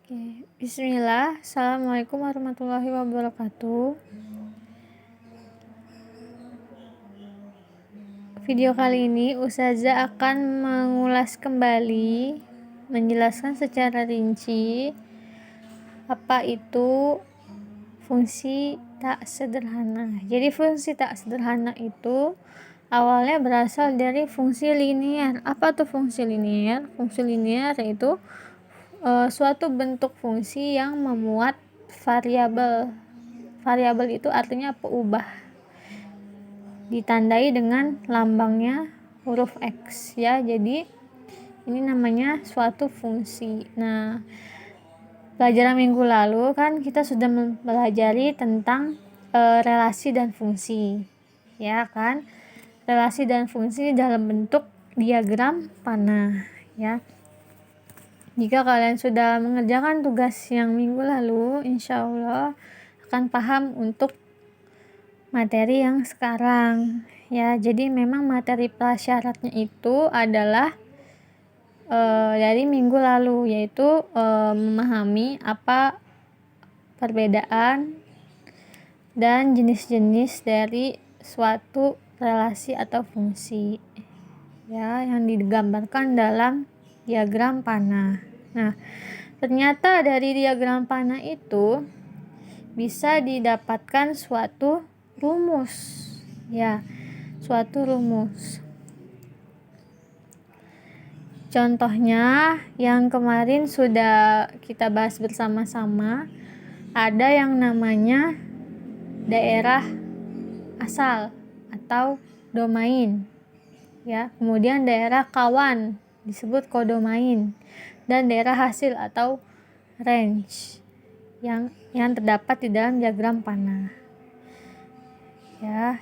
Oke, bismillah. Assalamualaikum warahmatullahi wabarakatuh. Video kali ini Ustazah akan mengulas kembali, menjelaskan secara rinci apa itu fungsi tak sederhana. Jadi fungsi tak sederhana itu awalnya berasal dari fungsi linier. Apa tuh fungsi linier? Fungsi linier yaitu suatu bentuk fungsi yang memuat variabel. Variabel itu artinya peubah, ditandai dengan lambangnya huruf X ya. Jadi ini namanya suatu fungsi. Nah, pelajaran minggu lalu kan kita sudah mempelajari tentang relasi dan fungsi, ya kan? Relasi dan fungsi dalam bentuk diagram panah, ya. Jika kalian sudah mengerjakan tugas yang minggu lalu, insya Allah akan paham untuk materi yang sekarang, ya. Jadi memang materi prasyaratnya itu adalah dari minggu lalu, yaitu memahami apa perbedaan dan jenis-jenis dari suatu relasi atau fungsi, ya, yang digambarkan dalam diagram panah. Nah, ternyata dari diagram panah itu bisa didapatkan suatu rumus, ya, suatu rumus. Contohnya yang kemarin sudah kita bahas bersama-sama, ada yang namanya daerah asal atau domain, ya. Kemudian daerah kawan disebut kodomain, dan daerah hasil atau range yang terdapat di dalam diagram panah, ya.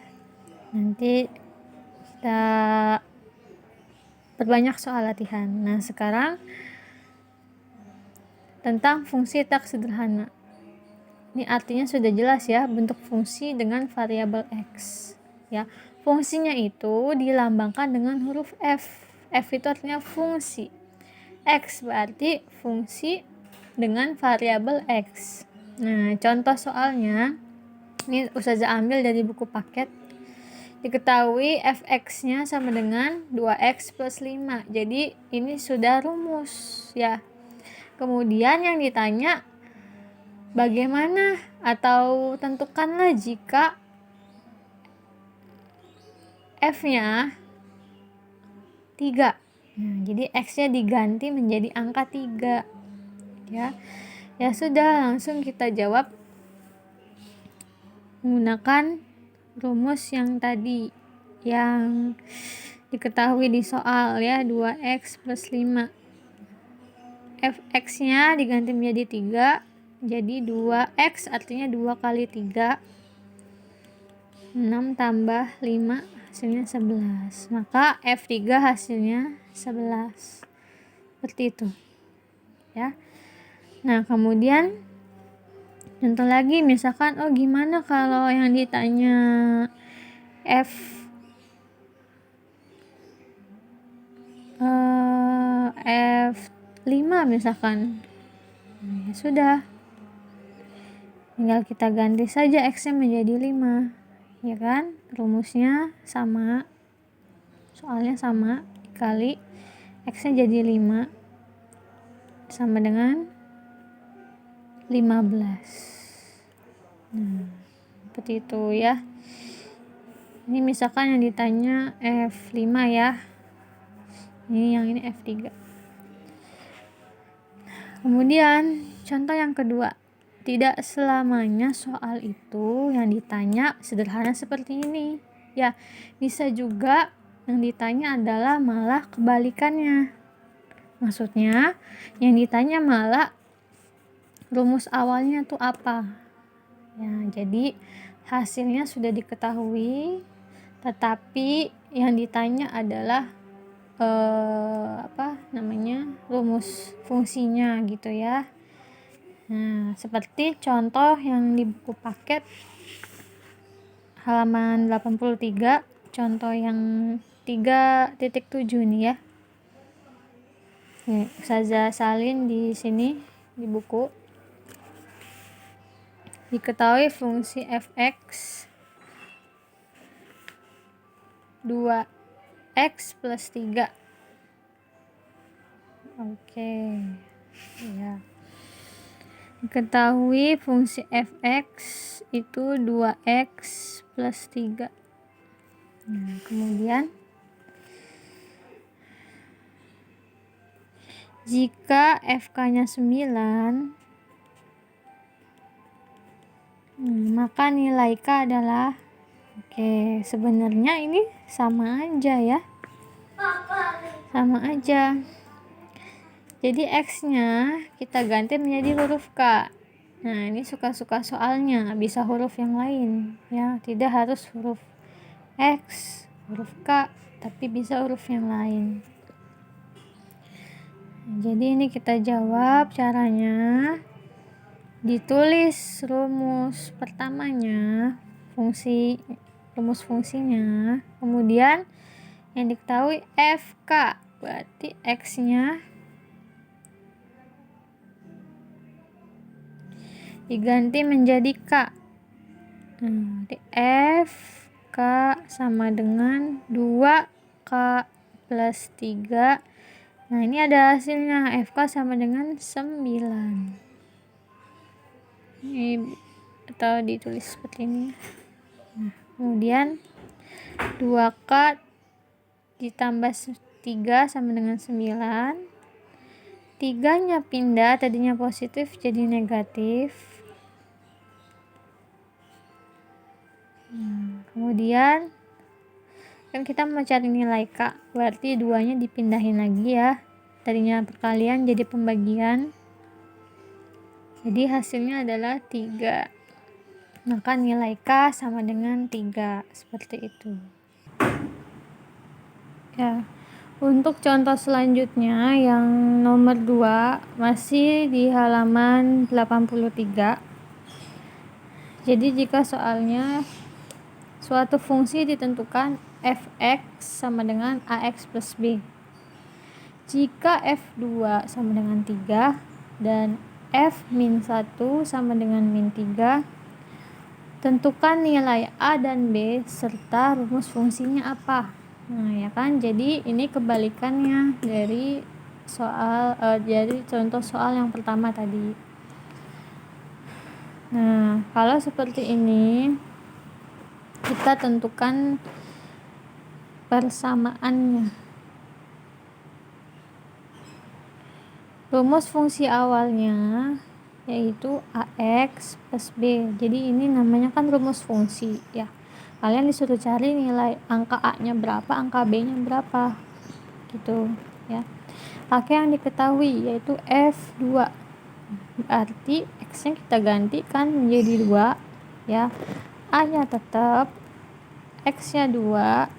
Nanti kita perbanyak soal latihan. Nah, sekarang tentang fungsi tak sederhana. Ini artinya sudah jelas ya, bentuk fungsi dengan variabel X, ya. Fungsinya itu dilambangkan dengan huruf F. F itu artinya fungsi. X berarti fungsi dengan variabel X. Nah, contoh soalnya ini Ustazah ambil dari buku paket. Diketahui fx-nya sama dengan 2x plus 5. Jadi ini sudah rumus, ya. Kemudian yang ditanya bagaimana atau tentukanlah jika f-nya 3. Nah, jadi x-nya diganti menjadi angka 3, ya. Ya sudah, langsung kita jawab menggunakan rumus yang tadi yang diketahui di soal, ya, 2x plus 5. fx-nya diganti menjadi 3, jadi 2x artinya 2 kali 3, 6 tambah 5 hasilnya 11. Maka F3 hasilnya 11. Seperti itu, ya. Nah, kemudian contoh lagi, misalkan gimana kalau yang ditanya F5 misalkan. Nah, ya sudah, tinggal kita ganti saja x-nya menjadi 5, ya kan? Rumusnya sama, soalnya sama, dikali x-nya jadi 5 sama dengan 15. Nah, seperti itu, ya. Ini misalkan yang ditanya F5, ya. Ini yang ini F3. Kemudian contoh yang kedua, tidak selamanya soal itu yang ditanya sederhana seperti ini, ya. Bisa juga yang ditanya adalah malah kebalikannya. Maksudnya yang ditanya malah rumus awalnya tuh apa, ya. Jadi hasilnya sudah diketahui, tetapi yang ditanya adalah rumus fungsinya, gitu ya. Nah, seperti contoh yang di buku paket halaman 83, contoh yang 3.7 nih, ya. Nih, Ustazah salin di sini di buku. Diketahui fungsi fx 2x plus 3. Oke. Ya. Diketahui fungsi fx itu 2x plus 3. Nah, kemudian jika fk-nya 9, maka nilai k adalah, sebenarnya ini sama aja ya. Sama aja. Jadi x-nya kita ganti menjadi huruf k. Nah, ini suka-suka soalnya, bisa huruf yang lain ya, tidak harus huruf x, huruf k, tapi bisa huruf yang lain. Jadi ini kita jawab caranya. Ditulis rumus pertamanya, rumus fungsinya, kemudian yang diketahui fk, berarti x-nya diganti menjadi k. Di fk sama dengan 2k plus 3. Nah, ini ada hasilnya, fk sama dengan 9. Ini atau ditulis seperti ini. Nah, kemudian 2k ditambah 3 sama dengan 9. 3-nya pindah, tadinya positif jadi negatif. Kemudian kan kita mau cari nilai k, berarti 2-nya dipindahin lagi ya. Tadinya perkalian jadi pembagian. Jadi hasilnya adalah 3. Maka nilai k sama dengan 3. Seperti itu. Ya. Untuk contoh selanjutnya yang nomor 2 masih di halaman 83. Jadi jika soalnya suatu fungsi ditentukan fx sama dengan ax plus b. Jika f2 sama dengan 3 dan f-1 sama dengan -3, tentukan nilai a dan b serta rumus fungsinya apa. Nah, ya kan, jadi ini kebalikannya dari dari contoh soal yang pertama tadi. Nah, kalau seperti ini kita tentukan persamaannya. Rumus fungsi awalnya yaitu ax plus b. Jadi ini namanya kan rumus fungsi ya. Kalian disuruh cari nilai angka a-nya berapa, angka b-nya berapa. Gitu ya. Pakai yang diketahui yaitu f2. Berarti x-nya kita gantikan menjadi 2 ya. A-nya tetap, x-nya 2.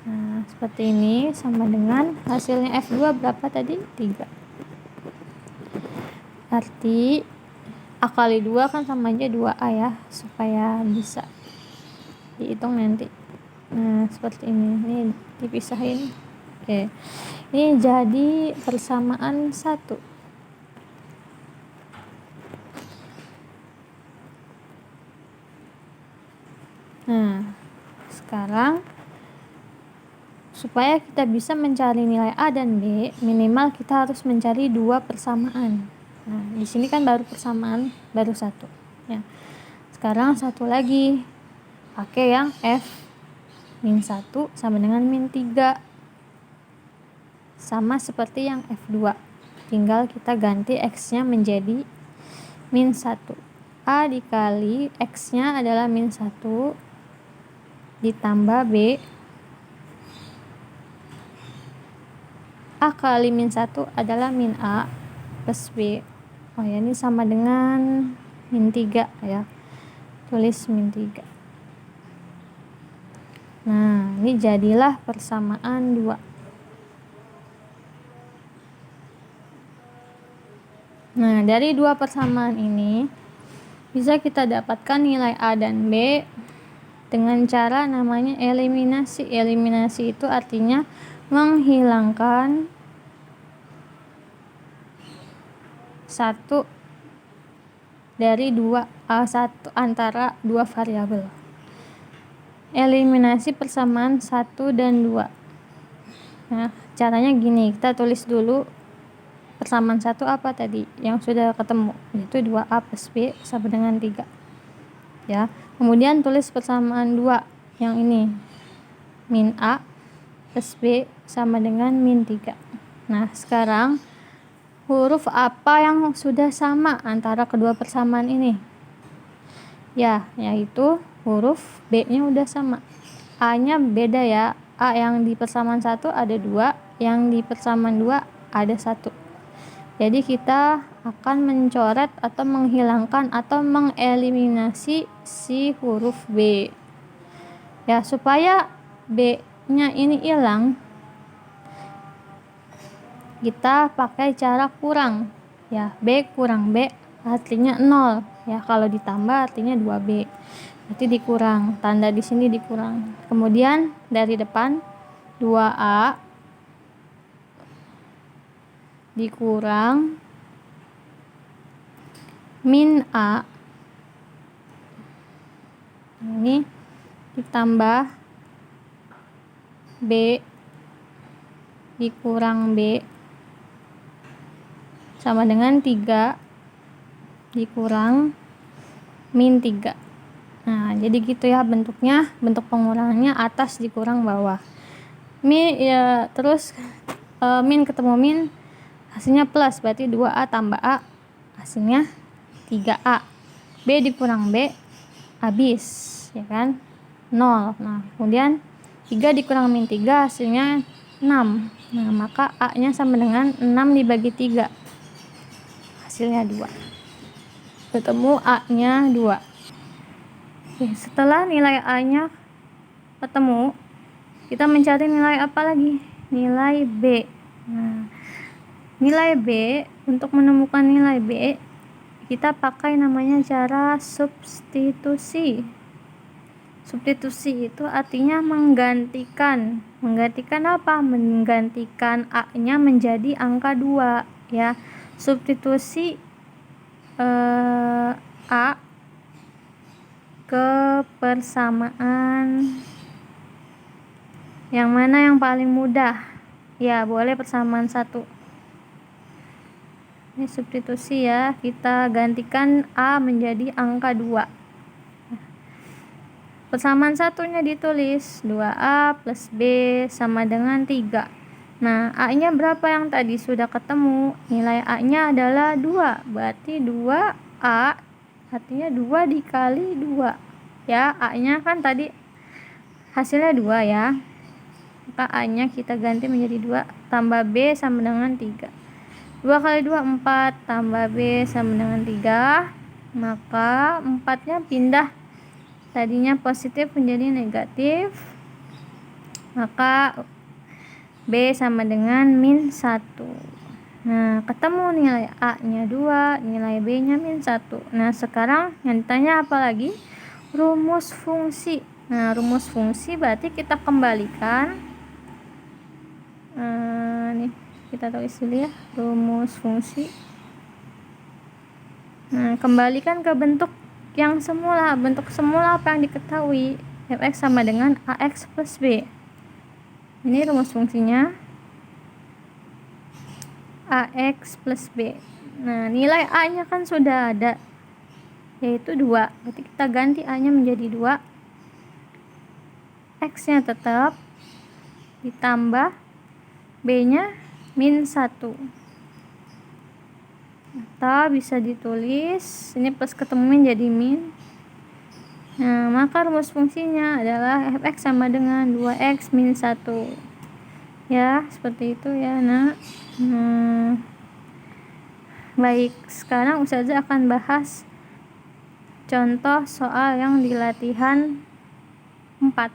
Nah, seperti ini sama dengan hasilnya f2 berapa tadi? 3. Arti a kali 2 kan sama aja 2a ya, supaya bisa dihitung nanti. Nah, seperti ini. Ini dipisahin. Oke. Ini jadi persamaan 1. Nah, sekarang supaya kita bisa mencari nilai a dan b, minimal kita harus mencari 2 persamaan. Nah, di sini kan baru persamaan, baru 1 ya. Sekarang satu lagi, pakai yang f-1 sama dengan -3. Sama seperti yang f2. Tinggal kita ganti x-nya menjadi -1. A dikali x-nya adalah -1 ditambah b. A kali -1 adalah -a plus b. Oh ya, ini sama dengan -3 ya. Tulis -3. Nah, ini jadilah persamaan 2. Nah, dari 2 persamaan ini bisa kita dapatkan nilai a dan b dengan cara namanya eliminasi. Eliminasi itu artinya menghilangkan satu dari satu antara dua variabel. Eliminasi persamaan 1 dan 2. Nah, caranya gini, kita tulis dulu persamaan 1 apa tadi yang sudah ketemu, yaitu 2A plus B sama dengan 3. Ya. Kemudian tulis persamaan 2 yang ini. Min A plus B sama dengan min 3. Nah, sekarang huruf apa yang sudah sama antara kedua persamaan ini? Ya, yaitu huruf B-nya udah sama. A-nya beda ya. A yang di persamaan 1 ada 2, yang di persamaan 2 ada 1. Jadi kita akan mencoret atau menghilangkan atau mengeliminasi si huruf B. Ya, supaya B-nya ini hilang, kita pakai cara kurang. Ya, B kurang B artinya 0. Ya, kalau ditambah artinya 2B. Berarti dikurang. Tanda di sini dikurang. Kemudian dari depan 2A dikurang min A. Ini ditambah B dikurang B sama dengan 3 dikurang min 3. Nah, jadi gitu ya bentuknya, bentuk pengurangannya atas dikurang bawah. Terus min ketemu min hasilnya plus, berarti 2A tambah A hasilnya 3A. B dikurang B habis, ya kan? 0. Nah, kemudian 3 dikurang min 3 hasilnya 6. Nah, maka A-nya sama dengan 6 dibagi 3. Hasilnya 2. Ketemu A-nya 2. Oke, setelah nilai A-nya ketemu, kita mencari nilai apa lagi? Nilai B. Nah, nilai B, untuk menemukan nilai B, kita pakai namanya cara substitusi. Substitusi itu artinya menggantikan. Menggantikan apa? Menggantikan A-nya menjadi angka 2, ya. Substitusi A ke persamaan yang mana yang paling mudah? Ya, boleh persamaan 1. Ini substitusi ya, kita gantikan A menjadi angka 2. Persamaan satunya ditulis 2A plus B sama dengan 3. Nah, A-nya berapa yang tadi sudah ketemu? Nilai A-nya adalah 2. Berarti 2A artinya 2 dikali 2. Ya, A-nya kan tadi hasilnya 2 ya. Maka A-nya kita ganti menjadi 2 tambah B sama dengan 3. 2 kali 2 4 tambah B sama dengan 3. Maka 4-nya pindah, tadinya positif menjadi negatif. Maka B sama dengan min 1. Nah, ketemu nilai A-nya 2, nilai B-nya min 1. Nah, sekarang yang ditanya apa lagi? Rumus fungsi. Nah, rumus fungsi berarti kita kembalikan. Nih, kita tulis dulu ya, rumus fungsi. Nah, kembalikan ke bentuk yang semula. Bentuk semula apa yang diketahui? Fx sama dengan Ax plus B. Ini rumus fungsinya Ax plus B. Nah, nilai A-nya kan sudah ada, yaitu 2. Berarti kita ganti A-nya menjadi 2. X-nya tetap ditambah B-nya min 1. Atau bisa ditulis ini plus ketemu menjadi min. Nah, maka rumus fungsinya adalah fx sama dengan 2x min 1. Ya, seperti itu ya, nak. Baik, sekarang Ustazah akan bahas contoh soal yang di latihan 4.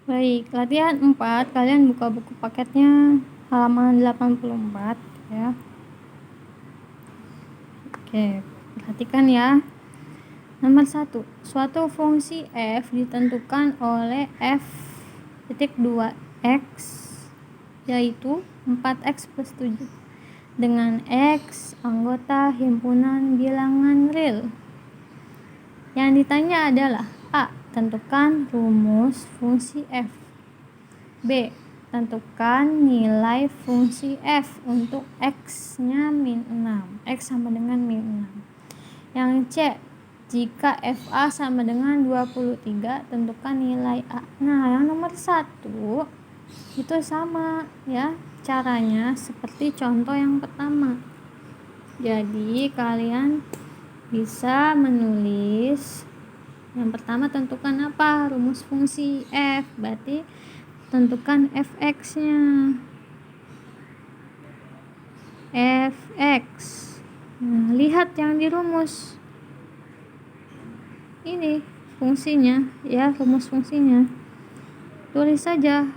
Baik, latihan 4, kalian buka buku paketnya halaman 84 ya. Oke, perhatikan ya. Nomor 1, suatu fungsi f ditentukan oleh f titik 2x yaitu 4x plus 7. dengan X anggota himpunan bilangan real. Yang ditanya adalah A. Tentukan rumus fungsi f. B. Tentukan nilai fungsi f untuk X-nya min 6. X sama dengan min 6. Yang C. Jika FA sama dengan 23, tentukan nilai A. Nah, yang nomor 1 itu sama ya, caranya seperti contoh yang pertama. Jadi kalian bisa menulis yang pertama, tentukan apa? Rumus fungsi f. Berarti tentukan fx-nya. Fx. Nah, lihat yang di rumus. Ini fungsinya ya, rumus fungsinya. Tulis saja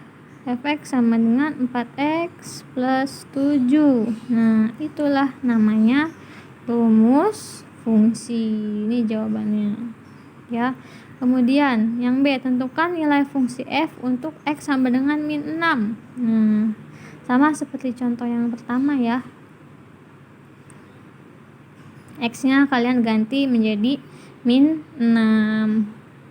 fx sama dengan 4x plus 7. Nah, itulah namanya rumus fungsi. Ini jawabannya ya. Kemudian yang B, tentukan nilai fungsi f untuk x sama dengan min 6. Nah, sama seperti contoh yang pertama ya. X-nya kalian ganti menjadi min 6.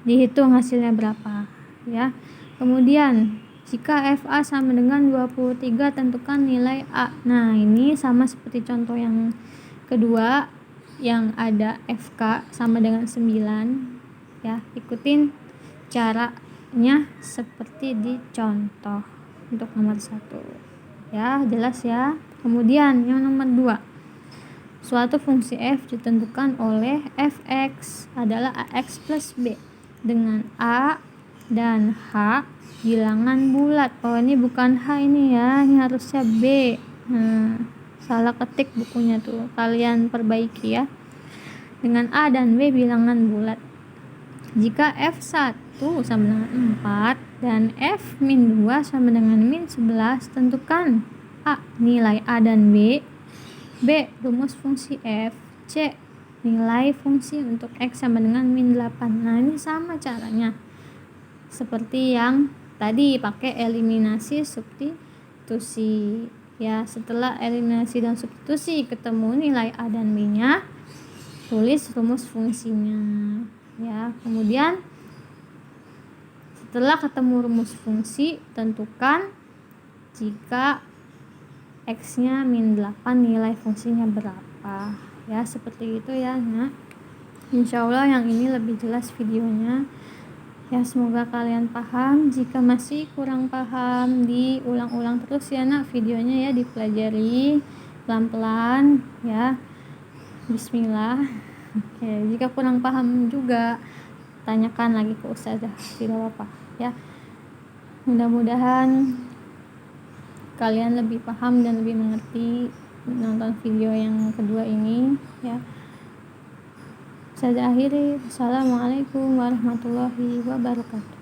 Dihitung hasilnya berapa ya. Kemudian jika FA sama dengan 23, tentukan nilai A. Nah, ini sama seperti contoh yang kedua yang ada FK sama dengan 9 ya. Ikutin caranya seperti di contoh untuk nomor 1 ya, jelas ya. Kemudian yang nomor 2, suatu fungsi f ditentukan oleh fx adalah ax plus b dengan a dan h bilangan bulat. Oh, ini bukan h ini ya, ini harusnya b. Salah ketik bukunya tuh, kalian perbaiki ya. Dengan a dan b bilangan bulat. Jika f1 sama dengan 4 dan f-2 sama dengan min 11, tentukan a nilai a dan b, B. Rumus fungsi f. C. Nilai fungsi untuk x sama dengan min 8. Nah, ini sama caranya seperti yang tadi, pakai eliminasi substitusi ya. Setelah eliminasi dan substitusi ketemu nilai a dan b nya, tulis rumus fungsinya ya. Kemudian setelah ketemu rumus fungsi, tentukan jika x-nya min 8 nilai fungsinya berapa ya, seperti itu ya. Nah, insya Allah yang ini lebih jelas videonya ya. Semoga kalian paham. Jika masih kurang paham, diulang-ulang terus ya nak videonya ya, dipelajari pelan-pelan ya. Bismillah. Oke, jika kurang paham juga tanyakan lagi ke ustazah, tidak apa-apa ya. Mudah-mudahan kalian lebih paham dan lebih mengerti nonton video yang kedua ini ya. Saya akhiri. Assalamualaikum warahmatullahi wabarakatuh.